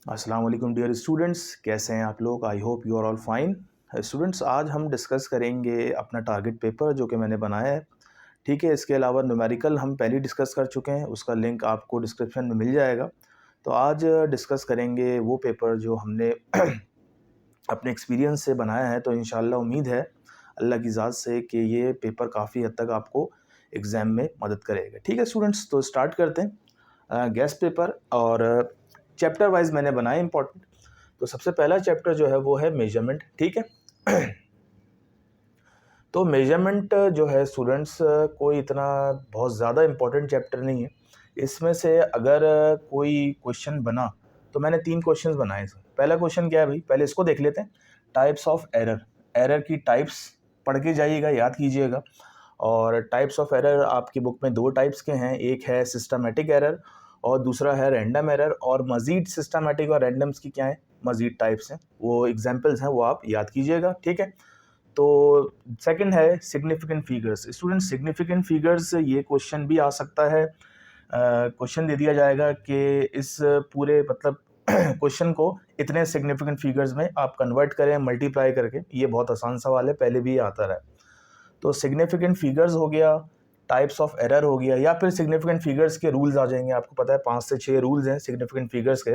अस्सलाम वालेकुम dear students, कैसे हैं आप लोग? I hope you are all fine. Students, आज हम डिस्कस करेंगे अपना टारगेट पेपर जो कि मैंने बनाया है। ठीक है, इसके अलावा न्यूमेरिकल हम पहले ही डिस्कस कर चुके हैं, उसका लिंक आपको डिस्क्रिप्शन में मिल जाएगा। तो आज डिस्कस करेंगे वो पेपर जो हमने अपने एक्सपीरियंस से बनाया है। तो इंशाल्लाह उम्मीद है अल्लाह की ज़ात से कि ये पेपर काफ़ी हद तक आपको एग्ज़ाम में मदद करेगा। ठीक है स्टूडेंट्स, तो स्टार्ट करते हैं गेस्ट पेपर। और चैप्टर वाइज मैंने बनाए इंपॉर्टेंट। तो सबसे पहला चैप्टर जो है वो है मेजरमेंट। ठीक है। तो मेजरमेंट जो है स्टूडेंट्स, कोई इतना बहुत ज़्यादा इम्पोर्टेंट चैप्टर नहीं है। इसमें से अगर कोई क्वेश्चन बना तो मैंने 3 क्वेश्चंस बनाए थे। पहला क्वेश्चन क्या है भाई, पहले इसको देख लेते हैं। टाइप्स ऑफ एरर, एरर की टाइप्स पढ़ के जाइएगा, याद कीजिएगा। और टाइप्स ऑफ एरर आपकी बुक में 2 टाइप्स के हैं, एक है सिस्टमेटिक एरर और दूसरा है रैंडम एरर। और मज़ीद सिस्टमेटिक और रैंडम्स की क्या है, मज़ीद टाइप्स हैं, वो एग्जाम्पल्स हैं, वो आप याद कीजिएगा। ठीक है। तो सेकंड है significant figures. Student, significant figures ये क्वेश्चन भी आ सकता है। क्वेश्चन दे दिया जाएगा कि इस पूरे मतलब क्वेश्चन को इतने सिग्निफिकेंट फिगर्स में आप कन्वर्ट करें मल्टीप्लाई करके। ये बहुत आसान सवाल है, पहले भी आता रहा है। तो सिग्निफिकेंट फिगर्स हो गया, टाइप्स ऑफ एरर हो गया, या फिर सिग्निफिकेंट फिगर्स के रूल्स आ जाएंगे। आपको पता है 5 से 6 रूल्स हैं सिग्निफिकेंट फिगर्स के,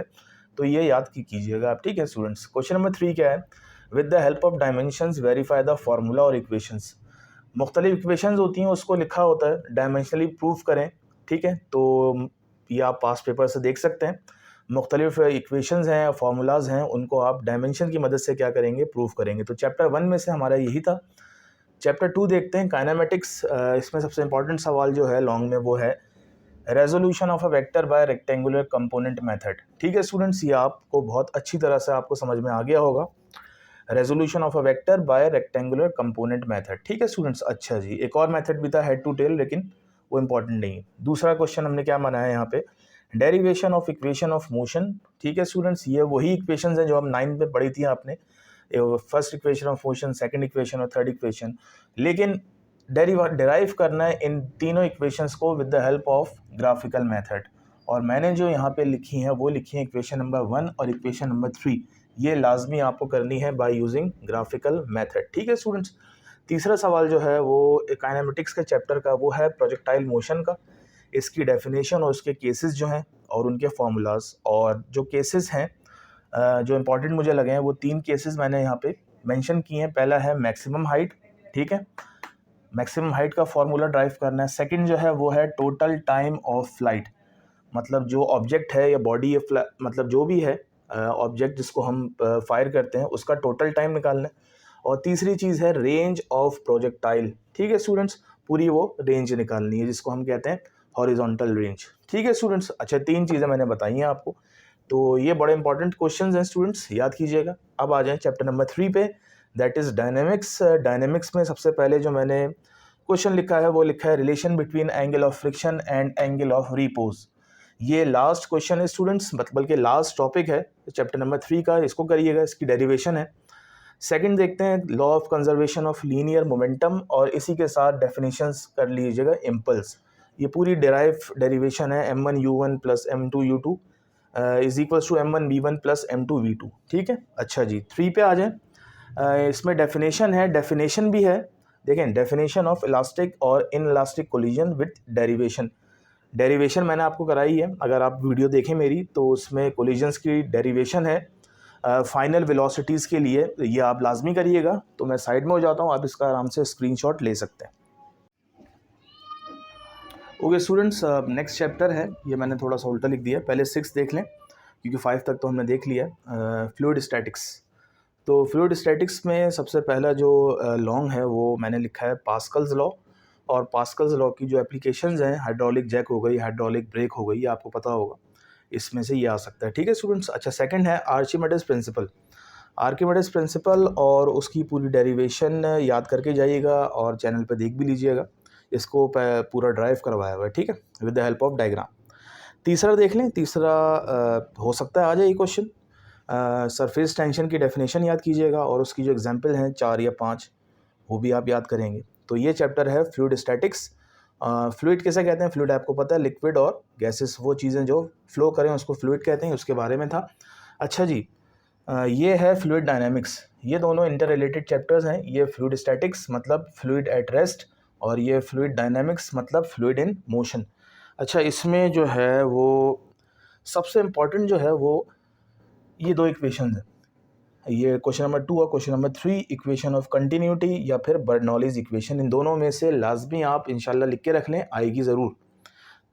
तो ये याद कीजिएगा आप। ठीक है स्टूडेंट्स, क्वेश्चन नंबर 3 क्या है, with the help of dimensions verify the formula और इक्वेशंस। मुख्तलिफ इक्वेशंस होती हैं, उसको लिखा होता है, डायमेंशनली प्रूफ करें। ठीक है, तो ये आप पास पेपर से देख सकते हैं। मुख्तलिफ इक्वेशंस हैं, फार्मूलाज हैं, उनको आप डायमेंशन की मदद से क्या करेंगे, प्रूफ करेंगे। तो चैप्टर 1 में से हमारा यही था। चैप्टर 2 देखते हैं, काइनेमेटिक्स। इसमें सबसे इंपॉर्टेंट सवाल जो है लॉन्ग में वो है resolution of a vector by rectangular component method. ठीक है स्टूडेंट्स, ये आपको बहुत अच्छी तरह से आपको समझ में आ गया होगा, resolution of a vector by rectangular component method. ठीक है स्टूडेंट्स। अच्छा जी, एक और मेथड भी था हेड टू टेल, लेकिन वो इंपॉर्टेंट नहीं है। दूसरा क्वेश्चन हमने क्या बनाया है यहाँ पे, derivation of equation of motion. ठीक है स्टूडेंट्स, ये वही इक्वेशंस हैं जो हम 9 में पढ़ी थी आपने, first equation of motion, second equation और थर्ड इक्वेशन। लेकिन डेराइव करना है इन तीनों इक्वेशंस को with the help of graphical method. और मैंने जो यहाँ पे लिखी हैं वो लिखी है इक्वेशन नंबर 1 और इक्वेशन नंबर 3, ये लाजमी आपको करनी है बाय यूजिंग ग्राफिकल मेथड। ठीक है स्टूडेंट्स। तीसरा सवाल जो है वो काइनेमेटिक्स के चैप्टर का, वो है प्रोजेक्टाइल मोशन का, इसकी डेफिनेशन और उसके केसेस जो हैं और उनके फार्मूलाज। और जो केसेस हैं जो इंपॉर्टेंट मुझे लगे हैं, वो 3 केसेस मैंने यहाँ पे मेंशन किए हैं। पहला है मैक्सिमम हाइट। ठीक है, मैक्सिमम हाइट का फार्मूला ड्राइव करना है। सेकंड जो है वो है टोटल टाइम ऑफ फ्लाइट, मतलब जो ऑब्जेक्ट है या बॉडी या मतलब जो भी है ऑब्जेक्ट जिसको हम फायर करते हैं, उसका टोटल टाइम निकालना है। और तीसरी चीज़ है रेंज ऑफ प्रोजेक्टाइल। ठीक है स्टूडेंट्स, पूरी वो रेंज निकालनी है जिसको हम कहते हैं हॉरिजॉन्टल रेंज। ठीक है स्टूडेंट्स। अच्छा, 3 चीज़ें मैंने बताई हैं आपको, तो ये बड़े इंपॉर्टेंट क्वेश्चंस हैं स्टूडेंट्स, याद कीजिएगा। अब आ जाएं चैप्टर नंबर 3 पे, दैट इज़ डायनेमिक्स। डायनेमिक्स में सबसे पहले जो मैंने क्वेश्चन लिखा है वो लिखा है relation between angle of friction and angle of repose. ये लास्ट क्वेश्चन है स्टूडेंट्स, बल्कि लास्ट टॉपिक है चैप्टर नंबर 3 का, इसको करिएगा, इसकी डेरिवेशन है। सेकंड देखते हैं law of conservation of linear momentum, और इसी के साथ डेफिनेशंस कर लीजिएगा इम्पल्स। ये पूरी डेरिवेशन है m1u1 plus m2u2 is equals to m1v1 plus m2v2। ठीक है। अच्छा जी, 3 पे आ जाएं। इसमें डेफिनेशन है, डेफिनेशन भी है। देखें, डेफिनेशन ऑफ इलास्टिक और in elastic collision with derivation. Derivation मैंने आपको कराई है, अगर आप वीडियो देखें मेरी तो उसमें कोलिजन्स की डेरिवेशन है फाइनल वेलोसिटीज़ के लिए, ये आप लाजमी करिएगा। तो मैं साइड में हो जाता हूँ, आप इसका आराम से स्क्रीनशॉट ले सकते हैं। ओके स्टूडेंट्स, नेक्स्ट चैप्टर है, ये मैंने थोड़ा सा उल्टा लिख दिया, पहले 6 देख लें क्योंकि 5 तक तो हमने देख लिया। Fluid statics. तो फ्लूइड स्टैटिक्स में सबसे पहला जो लॉन्ग है वो मैंने लिखा है पास्कल्स लॉ। और पास्कल्स लॉ की जो एप्लीकेशंस हैं, हाइड्रोलिक जैक हो गई, हाइड्रोलिक ब्रेक हो गई, ये आपको पता होगा, इसमें से ये आ सकता है। ठीक है स्टूडेंट्स। अच्छा, सेकंड है आर्चिमेडेस प्रिंसिपल। आर्किमेडेस प्रिंसिपल और उसकी पूरी डेरिवेशन याद करके जाइएगा और चैनल पे देख भी लीजिएगा, इसको पूरा ड्राइव करवाया हुआ है। ठीक है, with the help of diagram. तीसरा देख लें, तीसरा हो सकता है आ जाए ये क्वेश्चन। सरफेस टेंशन की डेफिनेशन याद कीजिएगा और उसकी जो एग्जांपल हैं 4 या 5, वो भी आप याद करेंगे। तो ये चैप्टर है फ्लूइड स्टैटिक्स। फ्लूइड किसे कहते हैं, फ्लूइड आपको पता है, लिक्विड और गैसेस, वो चीज़ें जो फ्लो करें उसको फ्लूइड कहते हैं, उसके बारे में था। अच्छा जी, ये है फ्लूइड डायनामिक्स। ये दोनों इंटर रिलेटेड चैप्टर्स हैं। ये फ्लूइड स्टैटिक्स मतलब फ्लूइड एट रेस्ट, और ये फ्लूइड डायनामिक्स मतलब फ्लूइड इन मोशन। अच्छा, इसमें जो है वो सबसे इम्पॉर्टेंट जो है वो ये दो इक्वेशन है। ये क्वेश्चन नंबर 2 और question number 3, equation of continuity या फिर बर्नौलीज इक्वेशन, इन दोनों में से लाजमी आप इंशाल्लाह लिख के रख लें, आएगी ज़रूर।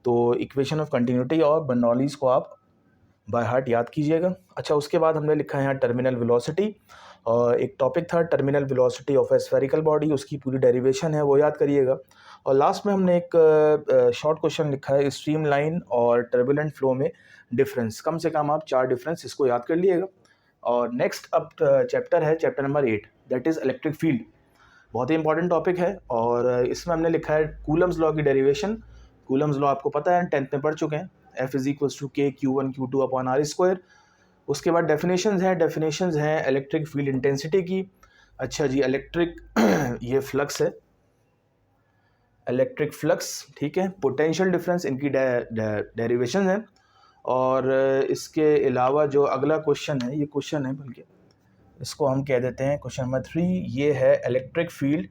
तो इक्वेशन ऑफ कंटिन्यूटी और बर्नौलीज को आप बाय हार्ट याद कीजिएगा। अच्छा, उसके बाद हमने लिखा है यहाँ टर्मिनल वेलोसिटी, और एक टॉपिक था terminal velocity of A spherical body, उसकी पूरी डेरिवेशन है वो याद करिएगा। और लास्ट में हमने एक शॉर्ट क्वेश्चन लिखा है स्ट्रीम लाइन और टर्बुलेंट फ्लो में डिफरेंस। कम से कम आप 4 डिफरेंस इसको याद कर लिएगा। और नेक्स्ट अब चैप्टर है chapter number 8, that is electric field. बहुत ही इंपॉर्टेंट टॉपिक है, और इसमें हमने लिखा है कूलम्स लॉ की डेरिवेशन। कूलम्स लॉ आपको पता है, 10th में पढ़ चुके हैं, F = K Q1 Q2 upon R²। उसके बाद डेफिनेशंस हैं इलेक्ट्रिक फील्ड इंटेंसिटी की। अच्छा जी, इलेक्ट्रिक ये फ्लक्स है, इलेक्ट्रिक फ्लक्स, ठीक है। पोटेंशियल डिफरेंस, इनकी डेरिवेशन है। और इसके अलावा जो अगला क्वेश्चन है, ये क्वेश्चन है बल्कि इसको हम कह देते हैं क्वेश्चन नंबर 3, ये है electric field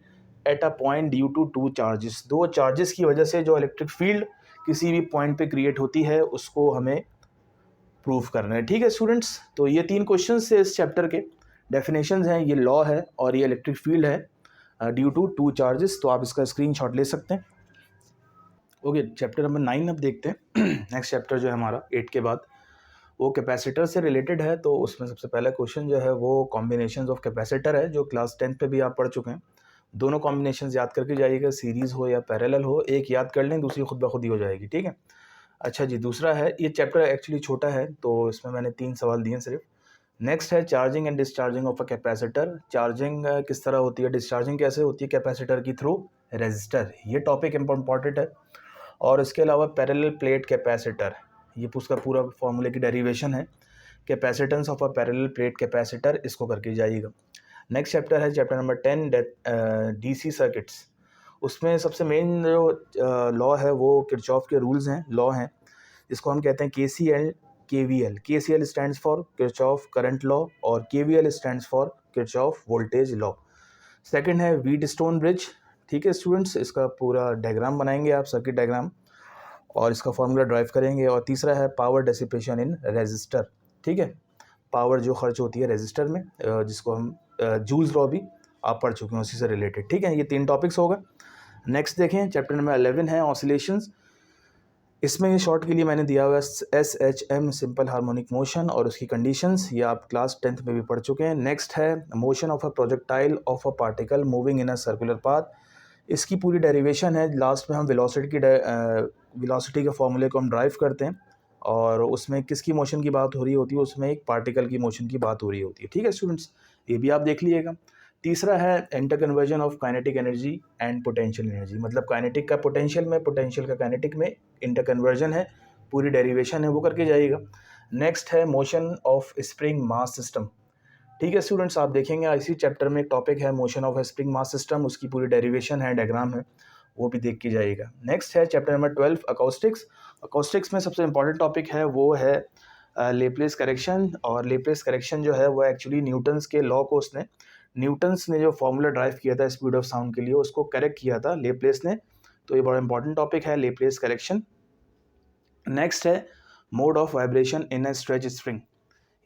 at a point due to 2 charges. 2 charges की वजह से जो इलेक्ट्रिक फील्ड किसी भी पॉइंट पे क्रिएट होती है उसको हमें प्रूफ करना है। ठीक है स्टूडेंट्स, तो ये 3 क्वेश्चन से इस चैप्टर के डेफिनेशंस हैं, ये लॉ है और ये इलेक्ट्रिक फील्ड है ड्यू टू 2 चार्जेस। तो आप इसका स्क्रीनशॉट ले सकते हैं। ओके, चैप्टर नंबर 9 अब देखते हैं। नेक्स्ट चैप्टर जो है हमारा 8 के बाद, वो कैपेसिटर से रिलेटेड है। तो उसमें सबसे पहला क्वेश्चन जो है वो कॉम्बिनेशंस ऑफ कैपेसिटर है, जो क्लास 10th पे भी आप पढ़ चुके हैं। दोनों कॉम्बिनेशंस याद करके जाइएगा, सीरीज़ हो या पैरेलल हो, एक याद कर लें, दूसरी खुद ब खुद ही हो जाएगी। ठीक है। अच्छा जी, दूसरा है, ये चैप्टर एक्चुअली छोटा है तो इसमें मैंने 3 सवाल दिए सिर्फ। नेक्स्ट है charging and discharging of a capacitor. Charging किस तरह होती है, डिस्चार्जिंग कैसे होती है कैपेसिटर की थ्रू रेजिस्टर, ये टॉपिक इम्पॉर्टेंट है। और इसके अलावा पैरेलल प्लेट कैपेसिटर, ये उसका पूरा फॉर्मूले की डेरिवेशन है, capacitance of a parallel plate capacitor, इसको करके जाइएगा। नेक्स्ट चैप्टर है चैप्टर नंबर 10, डीसी सर्किट्स। उसमें सबसे मेन जो लॉ है वो किरचॉफ के रूल्स हैं, लॉ हैं, इसको हम कहते हैं KCL KVL. KCL stands for Kirchhoff current law और KVL stands for Kirchhoff voltage law. Second है व्हीटस्टोन ब्रिज। ठीक है स्टूडेंट्स, इसका पूरा डायग्राम बनाएंगे आप, सर्किट डायग्राम, और इसका फॉर्मूला ड्राइव करेंगे। और तीसरा है पावर डेसिपेशन इन रेजिस्टर। ठीक है, पावर जो खर्च होती है रेजिस्टर में, जिसको हम जूल्स लॉ भी आप पढ़ चुके हैं, उसी से रिलेटेड। ठीक है, ये 3 टॉपिक्स हो गए। नेक्स्ट देखें, चैप्टर नंबर 11 है ऑसिलेशंस। इसमें ये शॉर्ट के लिए मैंने दिया हुआ है SHM, सिंपल हार्मोनिक मोशन, और उसकी कंडीशंस, ये आप क्लास 10th में भी पढ़ चुके हैं। नेक्स्ट है motion of a projectile of a particle moving in a circular path, इसकी पूरी डेरिवेशन है। लास्ट में हम वेलोसिटी के फॉर्मूले को हम ड्राइव करते हैं, और उसमें किसकी मोशन की बात हो रही होती है, उसमें एक पार्टिकल की मोशन की बात हो रही होती है। ठीक है स्टूडेंट्स, ये भी आप देख लीजिएगा। तीसरा है inter conversion of kinetic energy and potential energy, मतलब काइनेटिक का पोटेंशियल में, पोटेंशियल का काइनेटिक में इंटर कन्वर्जन है, पूरी डेरिवेशन है, वो करके जाइएगा। नेक्स्ट है motion of spring mass system. ठीक है स्टूडेंट्स, आप देखेंगे इसी चैप्टर में एक टॉपिक है motion of spring mass system, उसकी पूरी डेरिवेशन है, डायग्राम है, वो भी देख के जाइएगा। नेक्स्ट है चैप्टर नंबर 12 अकॉस्टिक्स। अकॉस्टिक्स में सबसे इंपॉर्टेंट टॉपिक है वो है लेप्लेस करेक्शन। और लेप्लेस करेक्शन जो है वो एक्चुअली न्यूटन्स के लॉ को, न्यूटन्स ने जो फॉर्मूला ड्राइव किया था स्पीड ऑफ साउंड के लिए, उसको करेक्ट किया था लेप्लेस ने। तो ये बड़ा इंपॉर्टेंट टॉपिक है, लेप्लेस करेक्शन। नेक्स्ट है mode of vibration in A stretch spring.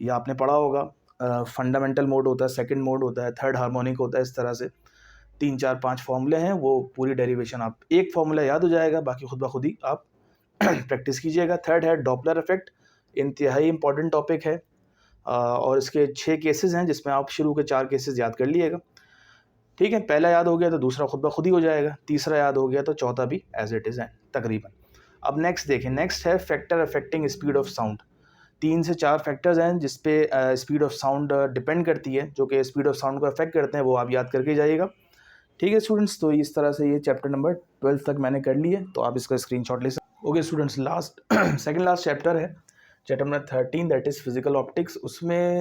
ये आपने पढ़ा होगा, फंडामेंटल मोड होता है, सेकंड मोड होता है, थर्ड हार्मोनिक होता है, इस तरह से 3 4 5 फॉर्मूले हैं, वो पूरी डेरिवेशन आप एक फॉर्मूला याद हो जाएगा, बाकी खुद ब खुद ही आप प्रैक्टिस कीजिएगा। थर्ड है डॉपलर इफेक्ट, इंतहाई इंपॉर्टेंट टॉपिक है, और इसके 6 केसेस हैं, जिसमें आप शुरू के 4 केसेस याद कर लीजिएगा। ठीक है, पहला याद हो गया तो दूसरा खुद ब खुद ही हो जाएगा, तीसरा याद हो गया तो चौथा भी एज इट इज़ है तकरीबन। अब नेक्स्ट देखें, नेक्स्ट है factor affecting speed of sound. 3 से 4 फैक्टर्स हैं जिस पे स्पीड ऑफ साउंड डिपेंड करती है, जो कि स्पीड ऑफ साउंड को अफेक्ट करते हैं, वो आप याद करके जाइएगा। ठीक है स्टूडेंट्स, तो इस तरह से ये चैप्टर नंबर 12 तक मैंने कर लिए, तो आप इसका स्क्रीनशॉट ले सकते। Okay students, last second last chapter है chapter number 13, that is physical optics. उसमें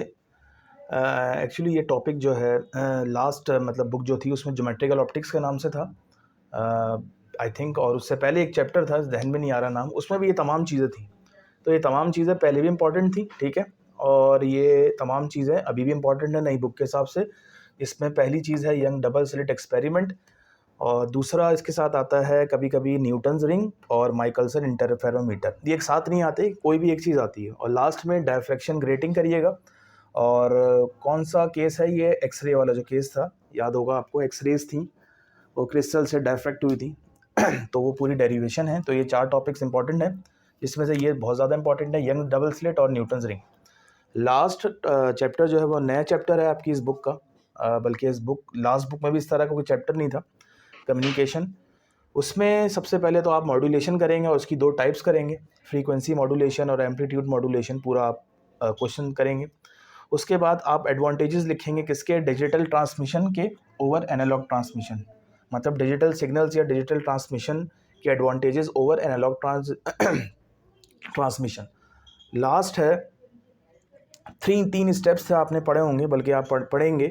एक्चुअली ये टॉपिक जो है लास्ट मतलब बुक जो थी उसमें ज्योमेट्रिकल ऑप्टिक्स के नाम से था आई थिंक, और उससे पहले एक चैप्टर था, जहन में नहीं आ रहा नाम, उसमें भी ये तमाम चीज़ें थी। तो ये तमाम चीज़ें पहले भी इम्पॉर्टेंट थी, ठीक है, और ये तमाम चीज़ें अभी भी इम्पॉर्टेंट है नई बुक के हिसाब से। इसमें पहली चीज़ है यंग डबल स्लिट एक्सपेरिमेंट, और दूसरा इसके साथ आता है कभी कभी न्यूटन्स रिंग और माइकलसन इंटरफेरोमीटर। ये एक साथ नहीं आते, कोई भी एक चीज़ आती है। और लास्ट में डायफ्रैक्शन ग्रेटिंग करिएगा। और कौन सा केस है ये, एक्सरे वाला जो केस था, याद होगा आपको, एक्सरेज थी, वो क्रिस्टल से डायफ्रैक्ट हुई थी तो वो पूरी डेरिवेशन है। तो ये 4 टॉपिक्स इंपॉर्टेंट हैं, जिसमें से ये बहुत ज़्यादा इंपॉर्टेंट है, यंग डबल स्लिट और न्यूटन्स रिंग। लास्ट चैप्टर जो है वो नया चैप्टर है आपकी इस बुक का, बल्कि इस बुक लास्ट बुक में भी इस तरह का कोई चैप्टर नहीं था, कम्युनिकेशन। उसमें सबसे पहले तो आप मॉड्यूलेशन करेंगे और उसकी 2 टाइप्स करेंगे, फ्रीक्वेंसी मॉड्यूलेशन और एम्पलीट्यूड मॉड्यूलेशन, पूरा आप क्वेश्चन करेंगे। उसके बाद आप एडवांटेजेस लिखेंगे किसके, डिजिटल ट्रांसमिशन के ओवर एनालॉग ट्रांसमिशन, मतलब डिजिटल सिग्नल्स या डिजिटल ट्रांसमिशन के advantages over analogue transmission. Last है 3 स्टेप्स थे, आपने पढ़े होंगे, बल्कि आप पढ़ेंगे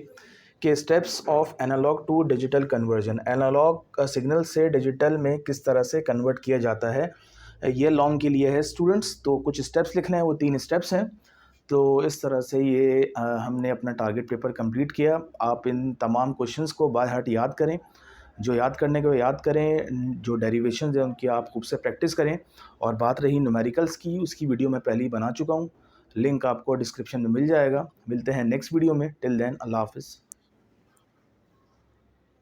कि steps of analogue to digital conversion, analogue signal से डिजिटल में किस तरह से कन्वर्ट किया जाता है। ये लॉन्ग के लिए है स्टूडेंट्स, तो कुछ स्टेप्स लिखने हैं, वो 3 स्टेप्स हैं। तो इस तरह से ये हमने अपना टारगेट पेपर कंप्लीट किया। आप इन तमाम क्वेश्चंस को बाय हार्ट याद करें, जो याद करने के वो याद करें, जो डेरिवेशंस हैं उनकी आप खूब से प्रैक्टिस करें। और बात रही न्यूमेरिकल्स की, उसकी वीडियो मैं पहले ही बना चुका हूँ, लिंक आपको डिस्क्रिप्शन में मिल जाएगा। मिलते हैं नेक्स्ट वीडियो में, टिल देन अल्लाह हाफ़िज़।